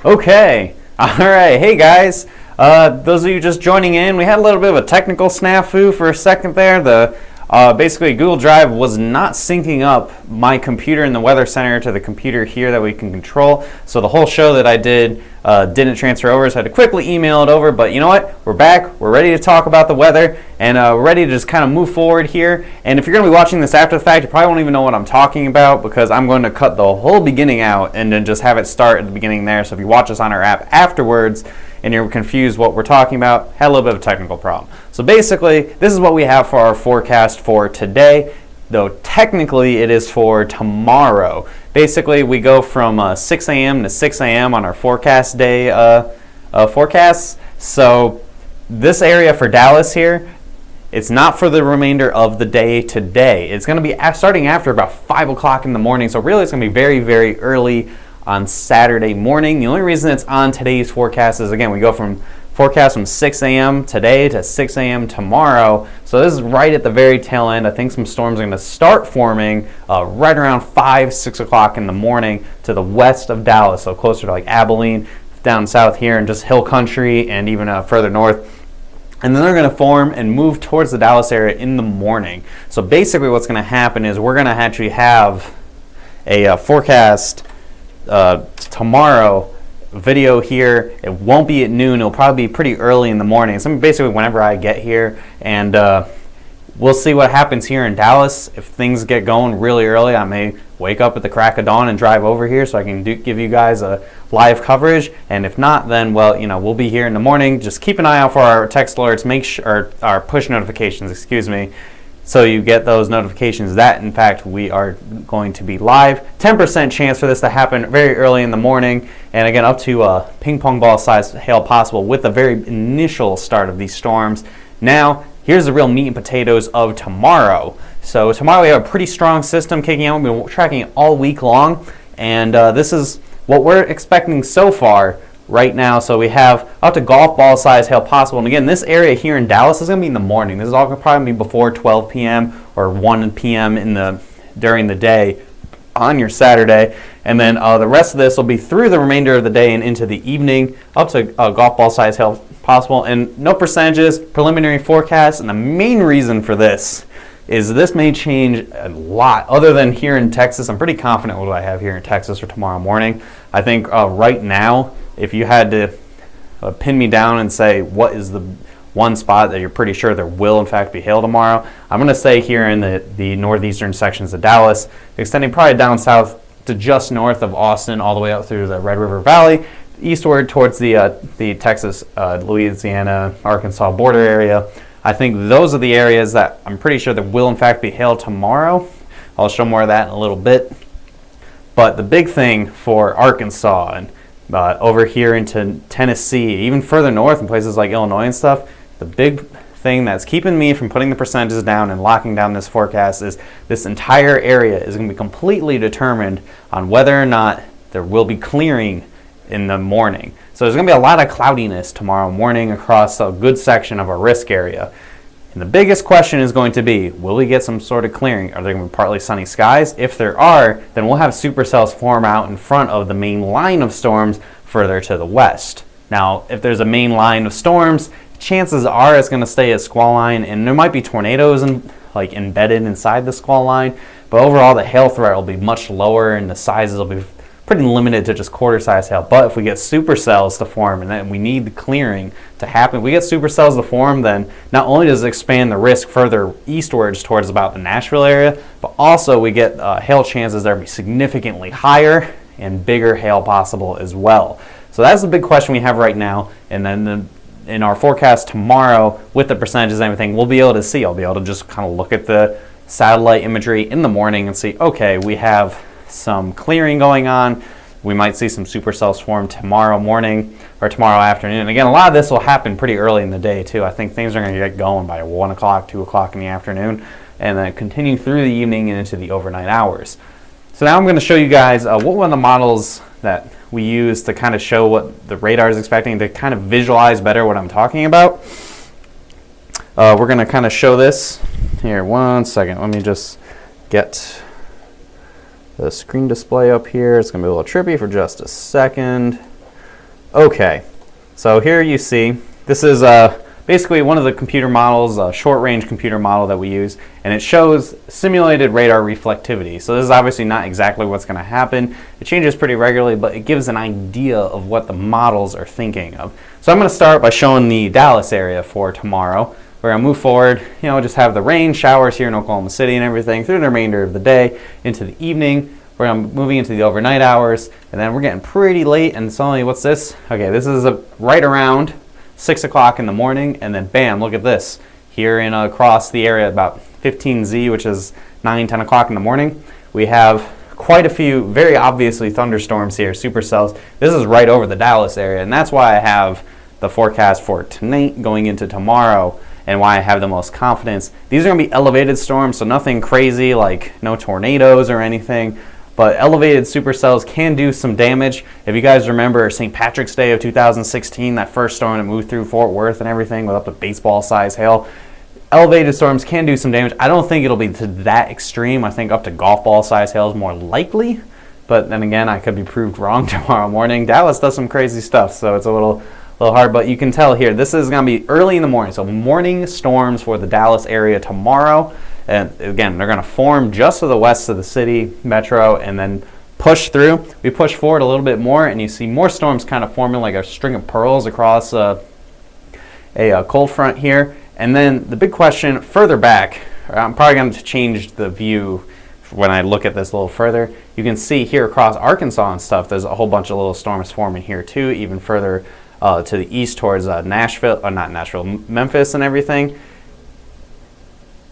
Okay. All right. Hey guys. Those of you just joining in, we had a little bit of a technical snafu for a second there. Basically Google Drive was not syncing up my computer in the Weather Center to the computer here that we can control. So the whole show that I did didn't transfer over, so I had to quickly email it over. But you know what? We're back. We're ready to talk about the weather, and we're ready to just kind of move forward here. And if you're going to be watching this after the fact, you probably won't even know what I'm talking about because I'm going to cut the whole beginning out and then just have it start at the beginning there. So if you watch us on our app afterwards, and you're confused what we're talking about, had a little bit of a technical problem. So basically, this is what we have for our forecast for today, though technically it is for tomorrow. Basically, we go from 6 a.m. to 6 a.m. on our forecast day forecasts. So this area for Dallas here, it's not for the remainder of the day today. It's going to be starting after about 5 o'clock in the morning. So really, it's going to be very, very early on Saturday morning. The only reason it's on today's forecast is, again, we go from forecast from 6 a.m. today to 6 a.m. tomorrow. So this is right at the very tail end. I think some storms are going to start forming right around 5, 6 o'clock in the morning to the west of Dallas, so closer to like Abilene, down south here, and just hill country, and even further north. And then they're going to form and move towards the Dallas area in the morning. So basically what's going to happen is we're going to actually have a forecast tomorrow video here. It won't be at noon. It'll probably be pretty early in the morning. So basically whenever I get here, and we'll see what happens here in Dallas. If things get going really early, I may wake up at the crack of dawn and drive over here so I can give you guys a live coverage. And if not, then, well, you know, we'll be here in the morning. Just keep an eye out for our text alerts, make sure our push notifications, excuse me, so you get those notifications that, in fact, we are going to be live. 10% chance for this to happen very early in the morning. And again, up to a ping pong ball size hail possible with the very initial start of these storms. Now, here's the real meat and potatoes of tomorrow. So tomorrow we have a pretty strong system kicking out. We've been tracking it all week long. And this is what we're expecting so far right now. So we have up to golf ball size hail possible. And again, this area here in Dallas is going to be in the morning. This is all going to probably be before 12 p.m. or 1 p.m. during the day on your Saturday. And then the rest of this will be through the remainder of the day and into the evening, up to golf ball size hail possible. And no percentages, preliminary forecast. And the main reason for this is this may change a lot. Other than here in Texas, I'm pretty confident what I have here in Texas for tomorrow morning. I think right now, if you had to pin me down and say what is the one spot that you're pretty sure there will in fact be hail tomorrow, I'm going to say here in the northeastern sections of Dallas, extending probably down south to just north of Austin, all the way up through the Red River Valley, eastward towards the Texas, Louisiana, Arkansas border area. I think those are the areas that I'm pretty sure there will in fact be hail tomorrow. I'll show more of that in a little bit. But the big thing for Arkansas and over here into Tennessee, even further north in places like Illinois and stuff, the big thing that's keeping me from putting the percentages down and locking down this forecast is this entire area is going to be completely determined on whether or not there will be clearing in the morning. So there's going to be a lot of cloudiness tomorrow morning across a good section of our risk area. And the biggest question is going to be, will we get some sort of clearing? Are there going to be partly sunny skies? If there are, then we'll have supercells form out in front of the main line of storms further to the west. Now, if there's a main line of storms, chances are it's going to stay a squall line, and there might be tornadoes embedded inside the squall line, but overall the hail threat will be much lower and the sizes will be pretty limited to just quarter size hail. But if we get supercells to form, and then we need the clearing to happen, if we get supercells to form, then not only does it expand the risk further eastwards towards about the Nashville area, but also we get hail chances that will be significantly higher and bigger hail possible as well. So that's the big question we have right now. And then in our forecast tomorrow, with the percentages and everything, we'll be able to see. I'll be able to just kind of look at the satellite imagery in the morning and see, okay, we have some clearing going on. We might see some supercells form tomorrow morning or tomorrow afternoon. And again, a lot of this will happen pretty early in the day too. I think things are going to get going by 1 o'clock, 2 o'clock in the afternoon, and then continue through the evening and into the overnight hours. So now I'm going to show you guys what one of the models that we use to kind of show what the radar is expecting, to kind of visualize better what I'm talking about. We're going to kind of show this here. 1 second. Let me just get the screen display up here. It's going to be a little trippy for just a second. Okay, so here you see, this is basically one of the computer models, a short-range computer model that we use, and it shows simulated radar reflectivity. So this is obviously not exactly what's going to happen. It changes pretty regularly, but it gives an idea of what the models are thinking of. So I'm going to start by showing the Dallas area for tomorrow. We're going to move forward, just have the rain, showers here in Oklahoma City and everything through the remainder of the day into the evening. We're moving into the overnight hours, and then we're getting pretty late, and suddenly, what's this? Okay, this is right around 6 o'clock in the morning, and then bam, look at this. Here in across the area about 15Z, which is 9, 10 o'clock in the morning, we have quite a few very obviously thunderstorms here, supercells. This is right over the Dallas area, and that's why I have the forecast for tonight going into tomorrow, and why I have the most confidence. These are going to be elevated storms, so nothing crazy like no tornadoes or anything. But elevated supercells can do some damage. If you guys remember St. Patrick's Day of 2016, that first storm that moved through Fort Worth and everything with up to baseball-size hail, elevated storms can do some damage. I don't think it'll be to that extreme. I think up to golf ball-size hail is more likely. But then again, I could be proved wrong tomorrow morning. Dallas does some crazy stuff, so it's a little hard. But you can tell here, this is going to be early in the morning. So morning storms for the Dallas area tomorrow. And again, they're going to form just to the west of the city metro and then push through. We push forward a little bit more, and you see more storms kind of forming like a string of pearls across a cold front here. And then the big question further back, I'm probably going to change the view when I look at this a little further. You can see here across Arkansas and stuff, there's a whole bunch of little storms forming here too, even further to the east towards Memphis and everything.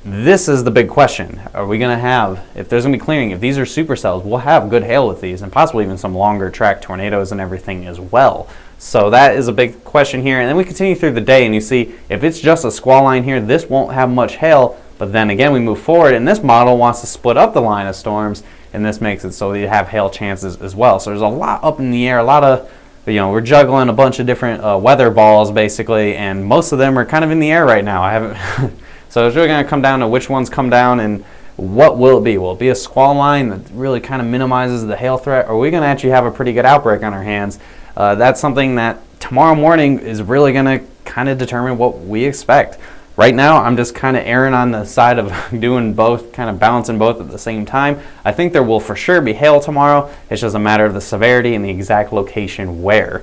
This is the big question. Are we going to have, if there's going to be clearing, if these are supercells, we'll have good hail with these and possibly even some longer track tornadoes and everything as well. So that is a big question here. And then we continue through the day and you see if it's just a squall line here, this won't have much hail. But then again, we move forward and this model wants to split up the line of storms, and this makes it so you have hail chances as well. So there's a lot up in the air, a lot of, we're juggling a bunch of different weather balls basically, and most of them are kind of in the air right now. I haven't... So it's really going to come down to which ones come down and what will it be. Will it be a squall line that really kind of minimizes the hail threat, or are we going to actually have a pretty good outbreak on our hands? That's something that tomorrow morning is really going to kind of determine what we expect. Right now, I'm just kind of erring on the side of doing both, kind of balancing both at the same time. I think there will for sure be hail tomorrow. It's just a matter of the severity and the exact location where.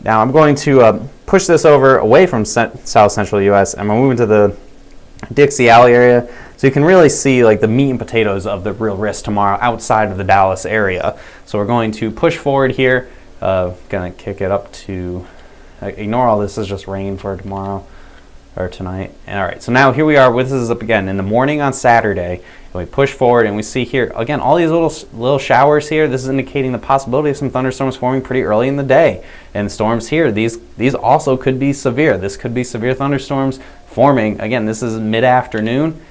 Now I'm going to push this over away from south central U.S. and I'm moving to the Dixie Alley area, so you can really see like the meat and potatoes of the real risk tomorrow outside of the Dallas area. So we're going to push forward here. Gonna kick it up to, ignore all this is just rain for tomorrow or tonight. And all right, so now here we are. This is up again in the morning on Saturday. And we push forward and we see here again all these little showers here. This is indicating the possibility of some thunderstorms forming pretty early in the day. And storms here, these also could be severe. This could be severe thunderstorms forming. Again, this is mid-afternoon,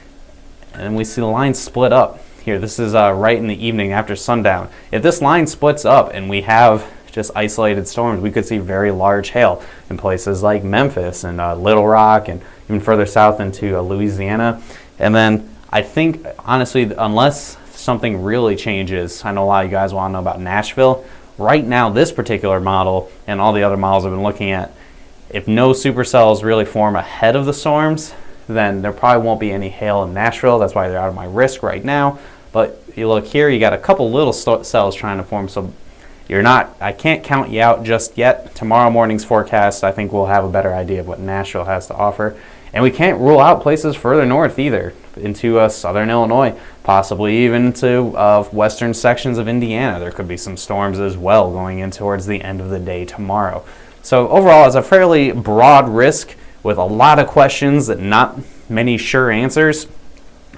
and we see the line split up here. This is right in the evening after sundown. If this line splits up and we have just isolated storms, we could see very large hail in places like Memphis and Little Rock and even further south into Louisiana. And then I think, honestly, unless something really changes, I know a lot of you guys want to know about Nashville. Right now, this particular model and all the other models I've been looking at, if no supercells really form ahead of the storms, then there probably won't be any hail in Nashville. That's why they're out of my risk right now. But you look here, you got a couple little cells trying to form, so I can't count you out just yet. Tomorrow morning's forecast, I think we'll have a better idea of what Nashville has to offer. And we can't rule out places further north either, into southern Illinois, possibly even to western sections of Indiana. There could be some storms as well going in towards the end of the day tomorrow. So overall, it's a fairly broad risk with a lot of questions and not many sure answers.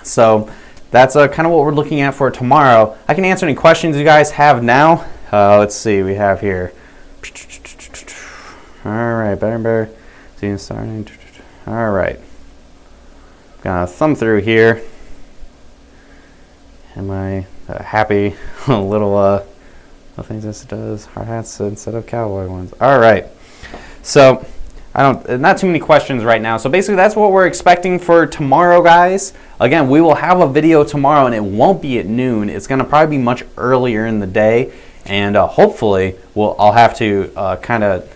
So that's kind of what we're looking at for tomorrow. I can answer any questions you guys have now. Let's see, we have here. All right, better. See, starting. All right. Gonna thumb through here. Am I happy little things this does? Hard hats instead of cowboy ones. All right. So not too many questions right now. So basically that's what we're expecting for tomorrow, guys. Again, we will have a video tomorrow and it won't be at noon. It's going to probably be much earlier in the day, and hopefully I'll have to kind of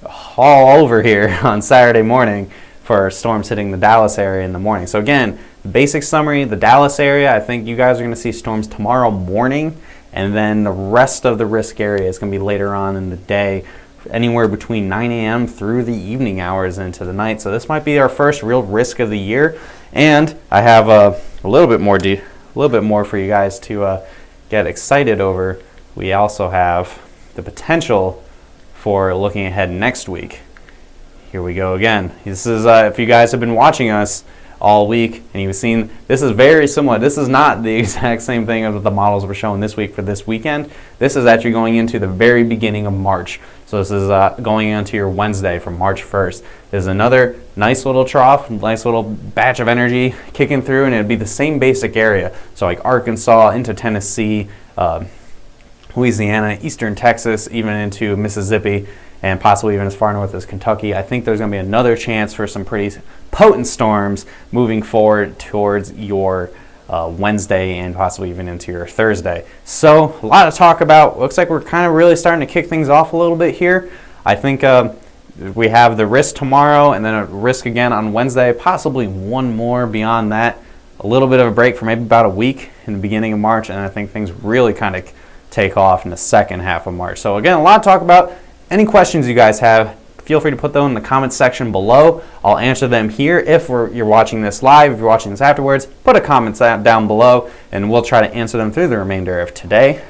haul over here on Saturday morning for storms hitting the Dallas area in the morning. So again, the basic summary, the Dallas area, I think you guys are going to see storms tomorrow morning, and then the rest of the risk area is going to be later on in the day, anywhere between 9 a.m. through the evening hours into the night. So this might be our first real risk of the year, and I have a little bit more for you guys to get excited over. We also have the potential for looking ahead next week. Here we go again. This is if you guys have been watching us all week and you've seen, this is very similar. This is not the exact same thing as the models we're showing this week for this weekend. This is actually going into the very beginning of March. So this is going into your Wednesday from March 1st. There's another nice little trough, nice little batch of energy kicking through, and it'd be the same basic area. So like Arkansas into Tennessee, Louisiana, eastern Texas, even into Mississippi, and possibly even as far north as Kentucky. I think there's going to be another chance for some pretty potent storms moving forward towards your Wednesday and possibly even into your Thursday. So a lot to talk about. Looks like we're kind of really starting to kick things off a little bit here. I think we have the risk tomorrow and then a risk again on Wednesday, possibly one more beyond that. A little bit of a break for maybe about a week in the beginning of March, and I think things really kind of take off in the second half of March. So again, a lot to talk about. Any questions you guys have, feel free to put them in the comments section below. I'll answer them here. If you're watching this live, if you're watching this afterwards, put a comment down below and we'll try to answer them through the remainder of today.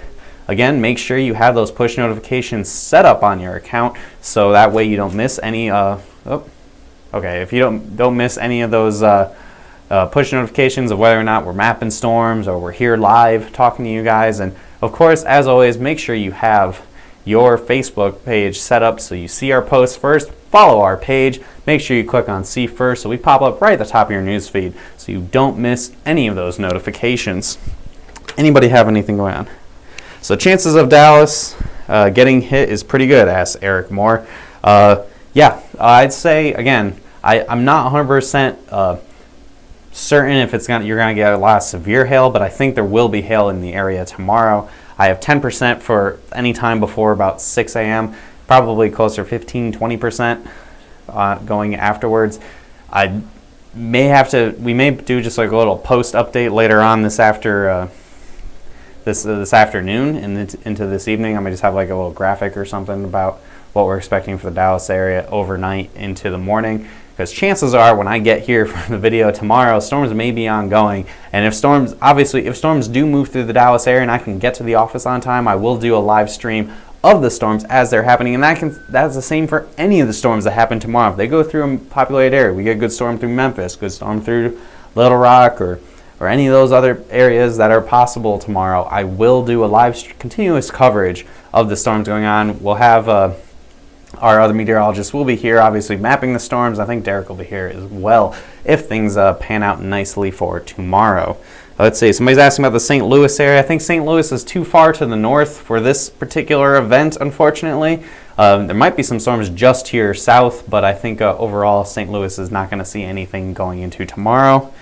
Again, make sure you have those push notifications set up on your account so that way you don't miss any if you don't miss any of those push notifications of whether or not we're mapping storms or we're here live talking to you guys. And of course, as always, make sure you have your Facebook page set up so you see our posts first. Follow our page. Make sure you click on see first so we pop up right at the top of your news feed so you don't miss any of those notifications. Anybody have anything going on? So chances of Dallas getting hit is pretty good, asked Eric Moore. Yeah, I'd say, again, I'm not 100% certain if you're going to get a lot of severe hail, but I think there will be hail in the area tomorrow. I have 10% for any time before about 6 a.m., probably closer 15-20% going afterwards. We may do just like a little post update later on this afternoon and into this evening. I might just have like a little graphic or something about what we're expecting for the Dallas area overnight into the morning. Because chances are when I get here for the video tomorrow, storms may be ongoing. And if storms do move through the Dallas area and I can get to the office on time, I will do a live stream of the storms as they're happening. And that's the same for any of the storms that happen tomorrow. If they go through a populated area, we get a good storm through Memphis, good storm through Little Rock, or any of those other areas that are possible tomorrow, I will do a live continuous coverage of the storms going on. We'll have our other meteorologists will be here, obviously, mapping the storms. I think Derek will be here as well if things pan out nicely for tomorrow. Let's see. Somebody's asking about the St. Louis area. I think St. Louis is too far to the north for this particular event, unfortunately. There might be some storms just here south, but I think overall St. Louis is not going to see anything going into tomorrow.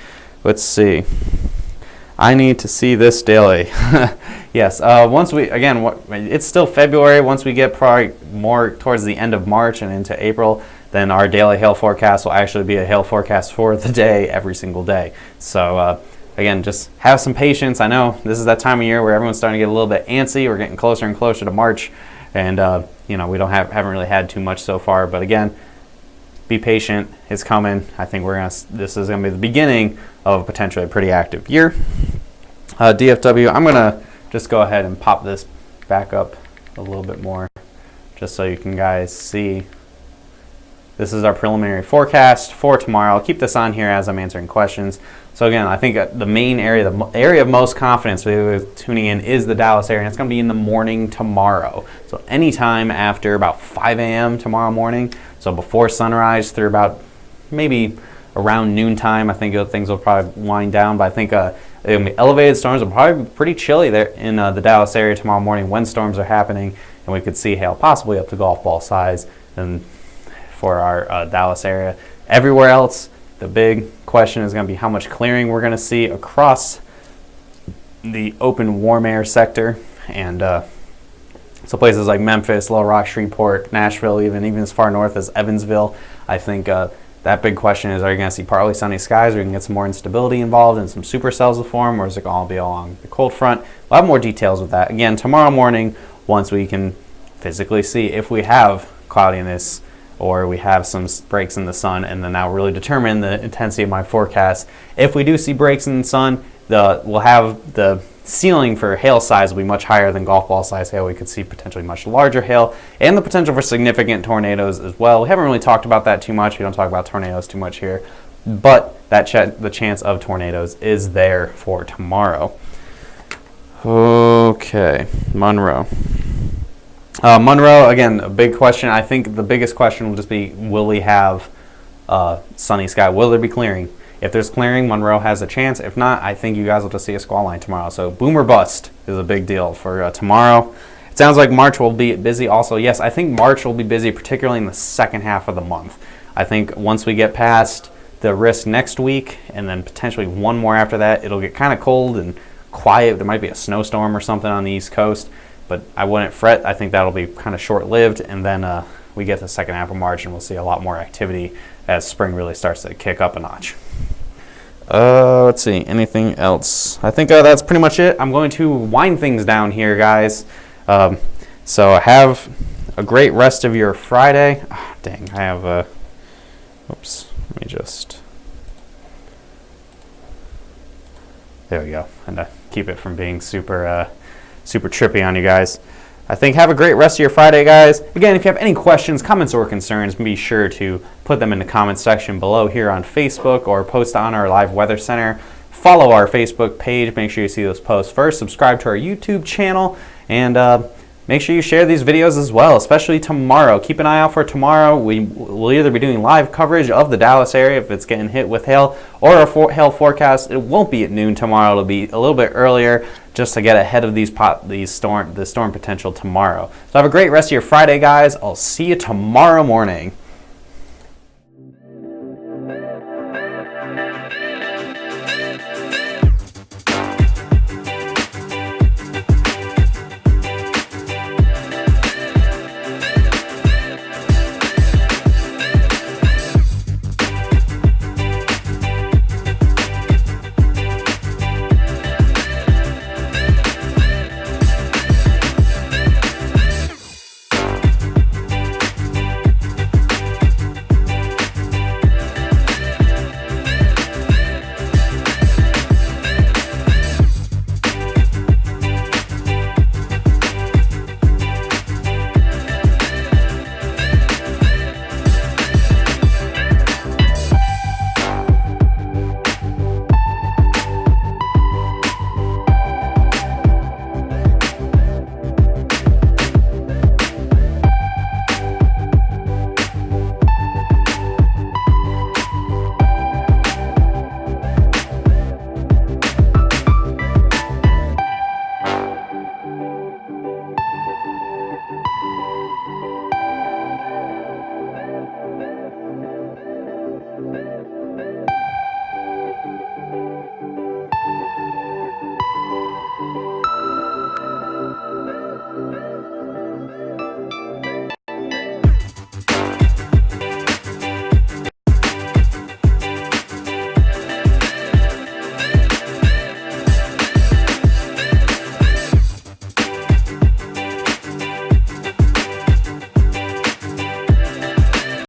Let's see. I need to see this daily. Yes, it's still February. Once we get probably more towards the end of March and into April, then our daily hail forecast will actually be a hail forecast for the day every single day. So again, just have some patience. I know this is that time of year where everyone's starting to get a little bit antsy. We're getting closer and closer to March, and we haven't really had too much so far. But again, be patient. It's coming. I think this is gonna be the beginning of potentially a pretty active year. DFW, I'm gonna just go ahead and pop this back up a little bit more just so you can guys see. This is our preliminary forecast for tomorrow. I'll keep this on here as I'm answering questions. So again, I think the main area, the area of most confidence with tuning in is the Dallas area, and it's going to be in the morning tomorrow. So anytime after about 5 a.m. tomorrow morning, so before sunrise through about maybe around noontime, I think things will probably wind down. But I think elevated storms will probably be pretty chilly there in the Dallas area tomorrow morning when storms are happening, and we could see hail possibly up to golf ball size and for our Dallas area. Everywhere else, the big question is going to be how much clearing we're going to see across the open warm air sector. And so places like Memphis, Little Rock, Shreveport, Nashville, even as far north as Evansville, I think that big question is, are you going to see partly sunny skies, or you can get some more instability involved and some supercells to form, or is it going to be along the cold front? We'll have more details with that. Again, tomorrow morning, once we can physically see if we have cloudiness or we have some breaks in the sun, and then that will really determine the intensity of my forecast. If we do see breaks in the sun, we'll have the ceiling for hail size will be much higher than golf ball size hail. We could see potentially much larger hail and the potential for significant tornadoes as well. We haven't really talked about that too much. We don't talk about tornadoes too much here, but the chance of tornadoes is there for tomorrow. Okay, Monroe. Monroe, again, a big question. I think the biggest question will just be, will we have sunny sky? Will there be clearing? If there's clearing, Monroe has a chance. If not, I think you guys will just see a squall line tomorrow. So boom or bust is a big deal for tomorrow. It sounds like March will be busy also. Yes, I think March will be busy, particularly in the second half of the month. I think once we get past the risk next week and then potentially one more after that, it'll get kind of cold and quiet. There might be a snowstorm or something on the East Coast, but I wouldn't fret. I think that'll be kind of short-lived, and then we get to the second half of March and we'll see a lot more activity as spring really starts to kick up a notch. Let's see, anything else? I think that's pretty much it. I'm going to wind things down here, guys. So have a great rest of your Friday. Oh, dang, I have oops, let me just, there we go. And keep it from being super trippy on you guys. I think have a great rest of your Friday, guys. Again, if you have any questions, comments, or concerns, be sure to put them in the comments section below here on Facebook or post on our live weather center. Follow our Facebook page. Make sure you see those posts first. Subscribe to our YouTube channel, and make sure you share these videos as well, especially tomorrow. Keep an eye out for tomorrow. We'll either be doing live coverage of the Dallas area if it's getting hit with hail, or a hail forecast. It won't be at noon tomorrow. It'll be a little bit earlier, just to get ahead of the storm potential tomorrow. So have a great rest of your Friday, guys. I'll see you tomorrow morning.